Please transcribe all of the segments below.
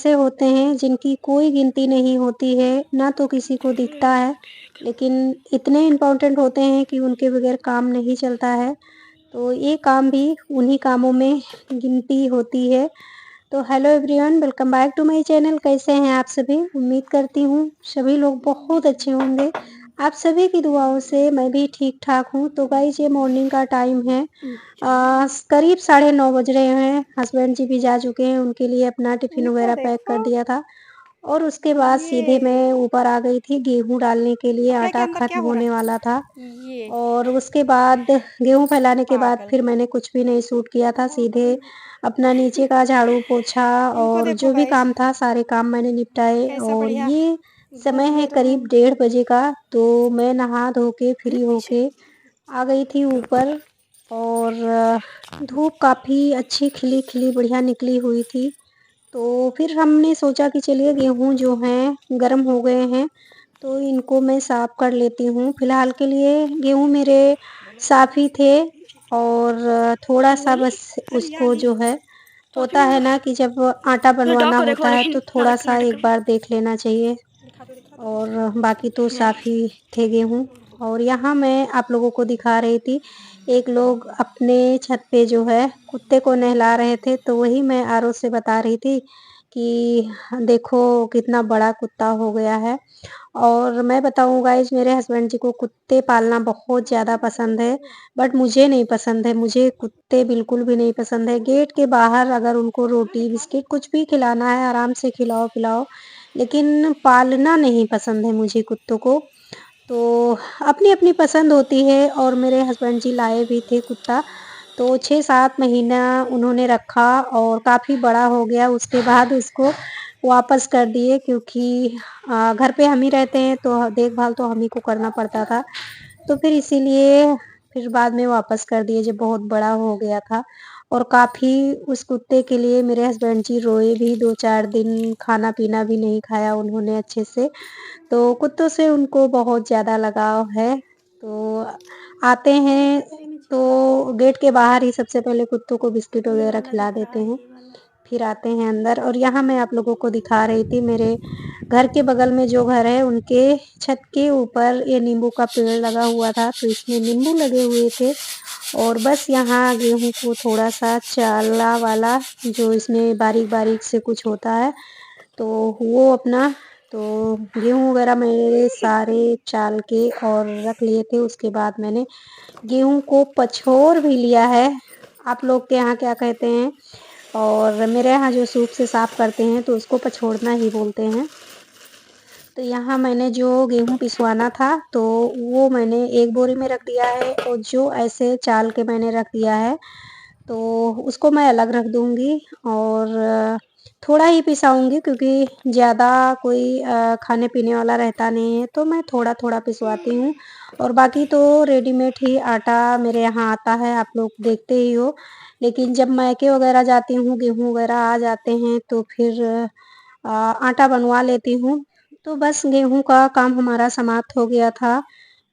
ऐसे होते हैं जिनकी कोई गिनती नहीं होती है, ना तो किसी को दिखता है, लेकिन इतने इम्पोर्टेंट होते हैं कि उनके बगैर काम नहीं चलता है। तो ये काम भी उन्हीं कामों में गिनती होती है। तो hello everyone, welcome back to my channel. कैसे हैं आप सभी? उम्मीद करती हूँ सभी लोग बहुत अच्छे होंगे। आप सभी की दुआओं से मैं भी ठीक-ठाक हूँ। तो गाइस, ये मॉर्निंग का टाइम है। करीब 9:30 बज रहे हैं। हस्बैंड जी भी जा चुके हैं, उनके लिए अपना टिफ़िन वगैरह पैक कर दिया था और उसके बाद सीधे मैं ऊपर आ गई थी गेहूँ डालने के लिए। कपड़े के आटा अंदर क्या खत्म हो रहा होने वाला था है ये और उसके बाद गेहूँ फैलाने के बाद पागल फिर मैंने कुछ भी नहीं शूट किया था। सीधे अपना नीचे का झाड़ू पोछा इनको और देखो जो भी गाइस काम था सारे काम मैंने निपटाए कैसा और बढ़िया ये समय धूप है में दोनों करीब 1:30 बजे का। तो मैं नहा धो के फ्री होके आ गई थी ऊपर और धूप काफ़ी अच्छी खिली-खिली बढ़िया निकली हुई थी। तो फिर हमने सोचा कि चलिए गेहूँ जो हैं गर्म हो गए हैं, तो इनको मैं साफ़ कर लेती हूँ। फ़िलहाल के लिए गेहूँ मेरे साफ़ ही थे और थोड़ा-सा बस उसको जो है होता है ना कि जब आटा बनवाना तो देखो होता है लेकिन तो थोड़ा-सा एक बार देख लेना चाहिए और बाकी तो साफ़ ही थे गेहूँ। और यहाँ मैं आप लोगों को दिखा रही थी, एक लोग अपने छत पे जो है कुत्ते को नहला रहे थे, तो वही मैं आरव से बता रही थी कि देखो कितना बड़ा कुत्ता हो गया है। और मैं बताऊँ गाइज़, मेरे हस्बैंड जी को कुत्ते पालना बहुत ज़्यादा पसंद है, बट मुझे नहीं पसंद है, मुझे कुत्ते बिल्कुल भी नहीं पसंद है। गेट के बाहर अगर उनको रोटी, बिस्किट कुछ भी खिलाना है, आराम से खिलाओ-पिलाओ, लेकिन पालना नहीं पसंद है मुझे कुत्तों को। तो अपनी-अपनी पसंद होती है और मेरे हस्बैंड जी लाए भी थे कुत्ता, तो 6-7 महीना उन्होंने रखा और काफ़ी बड़ा हो गया। उसके बाद उसको वापस कर दिए क्योंकि घर पे हम ही रहते हैं, तो देखभाल तो हम ही को करना पड़ता था। तो फिर इसीलिए फिर बाद में वापस कर दिए जब बहुत बड़ा हो गया था और काफ़ी उस कुत्ते के लिए मेरे हस्बैंड जी रोए भी 2-4 दिन, खाना-पीना भी नहीं खाया उन्होंने अच्छे से। तो कुत्तों से उनको बहुत ज़्यादा लगाव है। तो आते हैं तो गेट के बाहर ही सबसे पहले कुत्तों को बिस्किट ये वगैरह वाला खिला दिख रहा देते है हैं, ये वाला फिर आते हैं अंदर। और यहाँ मैं आप लोगों को दिखा रही थी मेरे घर के बगल में जो घर है उनके छत के ऊपर ये नींबू का पेड़ लगा हुआ था, तो इसमें नींबू लगे हुए थे और बस यहाँ गेहूँ को थोड़ा-सा चाला वाला जो इसमें बारीक-बारीक से कुछ होता है, तो वो अपना तो गेहूँ वगैरह मेरे सारे चाल के और रख लिए थे। उसके बाद मैंने गेहूँ को पछोर भी लिया है। आप लोग के यहाँ क्या कहते हैं? और मेरे यहाँ जो सूप से साफ करते हैं तो उसको पछोड़ना ही बोलते हैं। तो यहाँ मैंने जो गेहूँ पिसवाना था तो वो मैंने एक बोरी में रख दिया है और जो ऐसे चाल के मैंने रख दिया है तो उसको मैं अलग रख दूँगी और थोड़ा ही पिसाऊँगी क्योंकि ज़्यादा कोई खाने-पीने वाला रहता नहीं है, तो मैं थोड़ा-थोड़ा पिसवाती हूँ और बाकी तो रेडीमेड ही आटा मेरे यहाँ आता है, आप लोग देखते ही हो। लेकिन जब मायके वगैरह जाती हूँ, गेहूँ वगैरह आ जाते हैं, तो फिर आटा बनवा लेती हूँ। तो बस गेहूँ का काम हमारा समाप्त हो गया था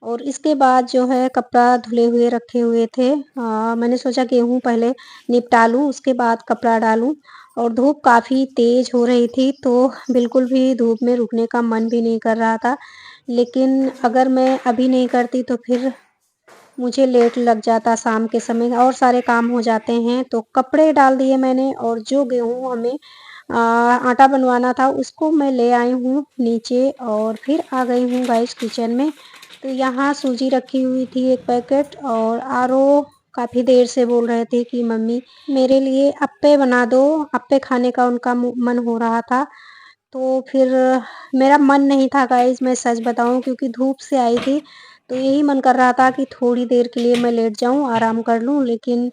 और इसके बाद जो है कपड़ा धुले हुए रखे हुए थे। मैंने सोचा गेहूँ पहले निपटा लूँ, उसके बाद कपड़ा डालूँ और धूप काफ़ी तेज़ हो रही थी, तो बिल्कुल भी धूप में रुकने का मन भी नहीं कर रहा था। लेकिन अगर मैं अभी नहीं करती तो फिर मुझे लेट लग जाता शाम के समय और सारे काम हो जाते हैं, तो कपड़े डाल दिए मैंने और जो गेहूँ हमें आटा बनवाना था उसको मैं ले आई हूँ नीचे और फिर आ गई हूँ गाइस किचन में। तो यहाँ सूजी रखी हुई थी 1 पैकेट और आरव काफ़ी देर से बोल रहे थे कि मम्मी मेरे लिए अप्पे बना दो, अप्पे खाने का उनका मन हो रहा था। तो फिर मेरा मन नहीं था गाइस, मैं सच बताऊँ क्योंकि धूप से आई थी, तो यही मन कर रहा था कि थोड़ी देर के लिए मैं लेट जाऊँ, आराम कर लूँ। लेकिन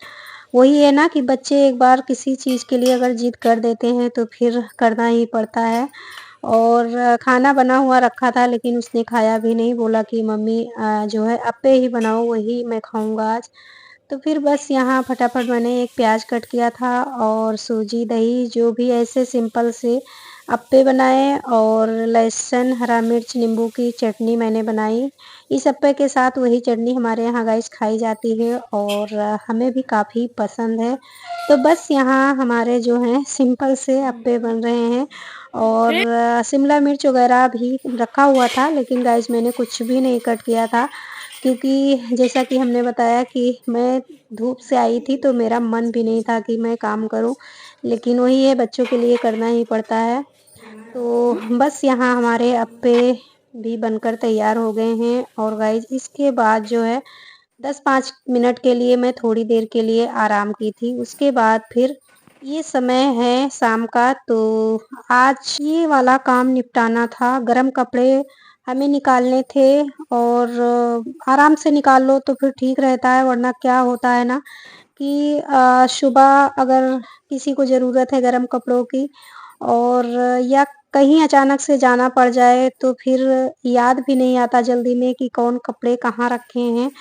वही है ना कि बच्चे एक बार किसी चीज़ के लिए अगर ज़िद कर देते हैं तो फिर करना ही पड़ता है। और खाना बना हुआ रखा था लेकिन उसने खाया भी नहीं, बोला कि मम्मी जो है अप्पे ही बनाओ वही मैं खाऊँगा आज। तो फिर बस यहाँ फटाफट मैंने एक प्याज कट किया था और सूजी, दही जो भी ऐसे सिंपल से अप्पे बनाए और लहसुन, हरा मिर्च, नींबू की चटनी मैंने बनाई। इस अप्पे के साथ वही चटनी हमारे यहाँ गाइस खाई जाती है और हमें भी काफ़ी पसंद है। तो बस यहाँ हमारे जो हैं सिंपल से अप्पे बन रहे हैं और शिमला मिर्च वगैरह भी रखा हुआ था, लेकिन गाइस मैंने कुछ भी नहीं कट किया था क्योंकि जैसा कि हमने बताया कि मैं धूप से आई थी तो मेरा मन भी नहीं था कि मैं काम करूँ, लेकिन वही है बच्चों के लिए करना ही पड़ता है। तो बस यहाँ हमारे अप्पे भी बनकर तैयार हो गए हैं और गाइस इसके बाद जो है 10-5 मिनट के लिए मैं थोड़ी देर के लिए आराम की थी। उसके बाद फिर ये समय है शाम का, तो आज ये वाला काम निपटाना था। गरम कपड़े हमें निकालने थे और आराम से निकाल लो तो फिर ठीक रहता है, वरना क्या होता है ना कि सुबह अगर किसी को ज़रूरत है गरम कपड़ों की और या कहीं अचानक से जाना पड़ जाए तो फिर याद भी नहीं आता जल्दी में कि कौन कपड़े कहाँ रखे हैं,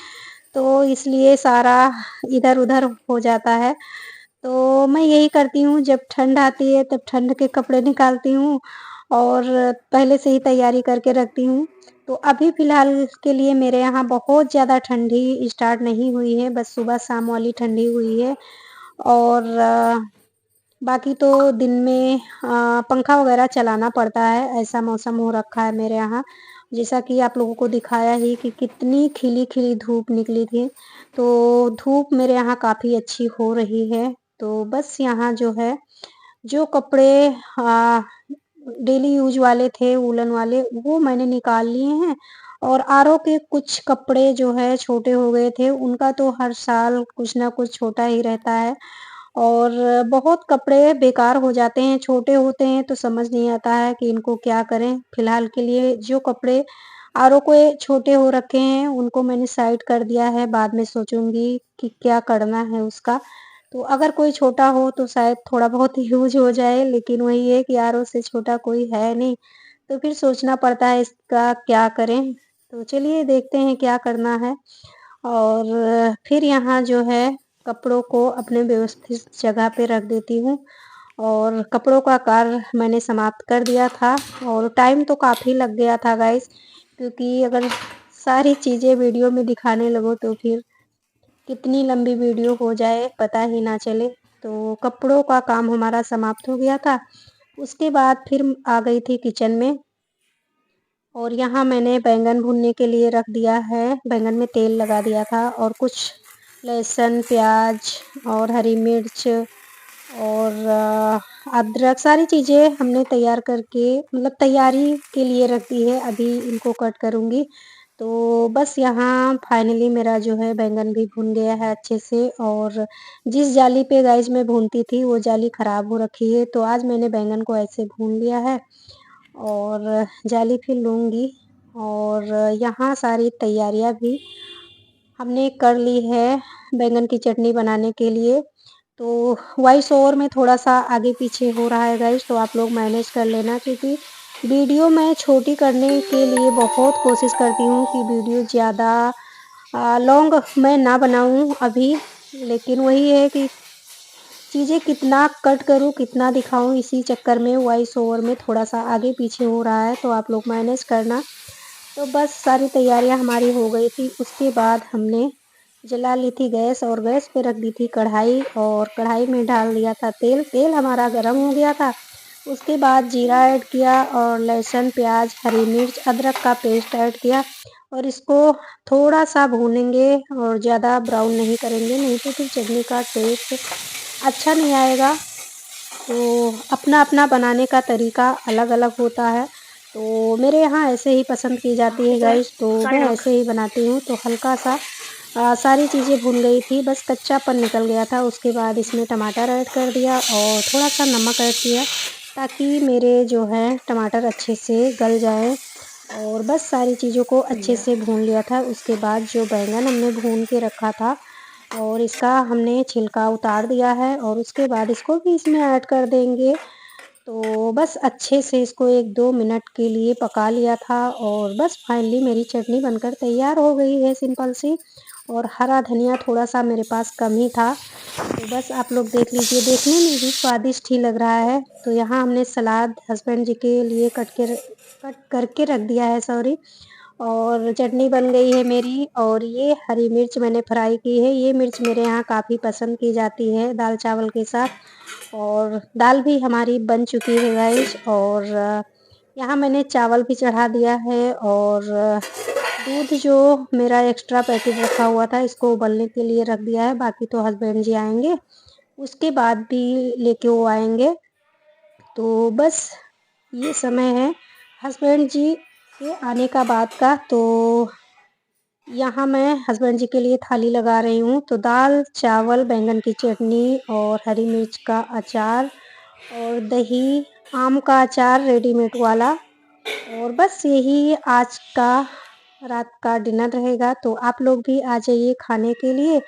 तो इसलिए सारा इधर-उधर हो जाता है। तो मैं यही करती हूँ जब ठंड आती है तब ठंड के कपड़े निकालती हूँ और पहले से ही तैयारी करके रखती हूँ। तो अभी फ़िलहाल के लिए मेरे यहाँ बहुत ज़्यादा ठंडी स्टार्ट नहीं हुई है, बस सुबह-शाम वाली ठंडी हुई है और बाकी तो दिन में पंखा वगैरह चलाना पड़ता है, ऐसा मौसम हो रखा है मेरे यहाँ। जैसा कि आप लोगों को दिखाया ही कि कितनी खिली-खिली धूप निकली थी, तो धूप मेरे यहाँ काफ़ी अच्छी हो रही है। तो बस यहाँ जो है, जो कपड़े डेली यूज़ वाले थे वूलन वाले, वो मैंने निकाल लिए हैं और आरओ के कुछ कपड़े जो है छोटे हो गए थे, उनका तो हर साल कुछ ना कुछ छोटा ही रहता है और बहुत कपड़े बेकार हो जाते हैं, छोटे होते हैं तो समझ नहीं आता है कि इनको क्या करें। फ़िलहाल के लिए जो कपड़े आरओ के छोटे हो रखे हैं, उनको मैंने साइड कर दिया है, बाद में सोचूँगी कि क्या करना है उसका। तो अगर कोई छोटा हो तो शायद थोड़ा बहुत यूज़ हो जाए, लेकिन वही है कि आरओ से छोटा कोई है नहीं, तो फिर सोचना पड़ता है इसका क्या करें। तो चलिए देखते हैं क्या करना है और फिर यहाँ जो है कपड़ों को अपने व्यवस्थित जगह पे रख देती हूँ और कपड़ों का कार्य मैंने समाप्त कर दिया था और टाइम तो काफ़ी लग गया था गाइस, क्योंकि अगर सारी चीज़ें वीडियो में दिखाने लगो तो फिर कितनी लंबी वीडियो हो जाए पता ही ना चले। तो कपड़ों का काम हमारा समाप्त हो गया था। उसके बाद फिर आ गई थी किचन में और यहाँ मैंने बैंगन भूनने के लिए रख दिया है। बैंगन में तेल लगा दिया था और कुछ लहसुन, प्याज और हरी मिर्च और अदरक सारी चीज़ें हमने तैयार करके मतलब तैयारी के लिए रख दी है, अभी इनको कट करूँगी। तो बस यहाँ फाइनली मेरा जो है बैंगन भी भुन गया है अच्छे से और जिस जाली पे गाइस मैं भूनती थी वो जाली ख़राब हो रखी है, तो आज मैंने बैंगन को ऐसे भून लिया है और जाली फिर लूँगी और यहाँ सारी तैयारियाँ भी हमने कर ली है बैंगन की चटनी बनाने के लिए। तो वॉइस ओवर में थोड़ा-सा आगे-पीछे हो रहा है गाइस, तो आप लोग मैनेज कर लेना क्योंकि वीडियो मैं छोटी करने के लिए बहुत कोशिश करती हूँ कि वीडियो ज़्यादा लॉन्ग मैं ना बनाऊँ अभी, लेकिन वही है कि चीज़ें कितना कट करूँ, कितना दिखाऊँ, इसी चक्कर में वॉइस ओवर में थोड़ा-सा आगे-पीछे हो रहा है, तो आप लोग मैनेज करना। तो बस सारी तैयारियाँ हमारी हो गई थी, उसके बाद हमने जला ली थी गैस और गैस पे रख दी थी कढ़ाई और कढ़ाई में डाल दिया था तेल। तेल हमारा गरम हो गया था, उसके बाद जीरा ऐड किया और लहसुन, प्याज, हरी मिर्च, अदरक का पेस्ट ऐड किया और इसको थोड़ा-सा भूनेंगे और ज़्यादा ब्राउन नहीं करेंगे, नहीं तो फिर चटनी का टेस्ट अच्छा नहीं आएगा। तो अपना-अपना बनाने का तरीका अलग-अलग होता है। तो मेरे यहाँ ऐसे ही पसंद की जाती है गाइस, तो मैं ऐसे ही बनाती हूँ। तो हल्का-सा सारी चीज़ें भून गई थी, बस कच्चापन निकल गया था। उसके बाद इसमें टमाटर ऐड कर दिया और थोड़ा-सा नमक ऐड किया ताकि मेरे जो है टमाटर अच्छे से गल जाएँ और बस सारी चीज़ों को अच्छे से भून लिया था। उसके बाद जो बैंगन हमने भून के रखा था और इसका हमने छिलका उतार दिया है और उसके बाद इसको भी इसमें ऐड कर देंगे। तो बस अच्छे से इसको 1-2 मिनट के लिए पका लिया था और बस फाइनली मेरी चटनी बनकर तैयार हो गई है सिंपल सी और हरा धनिया थोड़ा-सा मेरे पास कम ही था। तो बस आप लोग देख लीजिए, देखने में भी स्वादिष्ट ही लग रहा है। तो यहाँ हमने सलाद हस्बैंड जी के लिए कट करके रख दिया है, सॉरी। और चटनी बन गई है मेरी, और ये हरी मिर्च मैंने फ्राई की है। ये मिर्च मेरे यहाँ काफ़ी पसंद की जाती है दाल-चावल के साथ। और दाल भी हमारी बन चुकी है गाइस, और यहाँ मैंने चावल भी चढ़ा दिया है, और दूध जो मेरा एक्स्ट्रा पैकेट रखा हुआ था इसको उबलने के लिए रख दिया है। बाकी तो हस्बैंड जी आएँगे, उसके बाद भी लेके वो आएँगे। तो बस ये समय है हस्बैंड जी के आने का बाद का। तो यहाँ मैं हस्बैंड जी के लिए थाली लगा रही हूँ। तो दाल, चावल, बैंगन की चटनी और हरी मिर्च का अचार और दही, आम का अचार रेडीमेड वाला, और बस यही आज का रात का डिनर रहेगा। तो आप लोग भी आ जाइए खाने के लिए,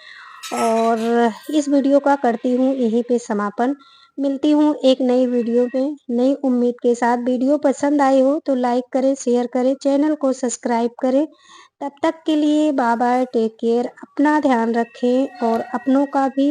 और इस वीडियो का करती हूँ यहीं पे समापन। मिलती हूँ एक नई वीडियो में नई उम्मीद के साथ। वीडियो पसंद आई हो तो लाइक करें, शेयर करें, चैनल को सब्सक्राइब करें। तब तक के लिए बाय बाय, टेक केयर, अपना ध्यान रखें और अपनों का भी।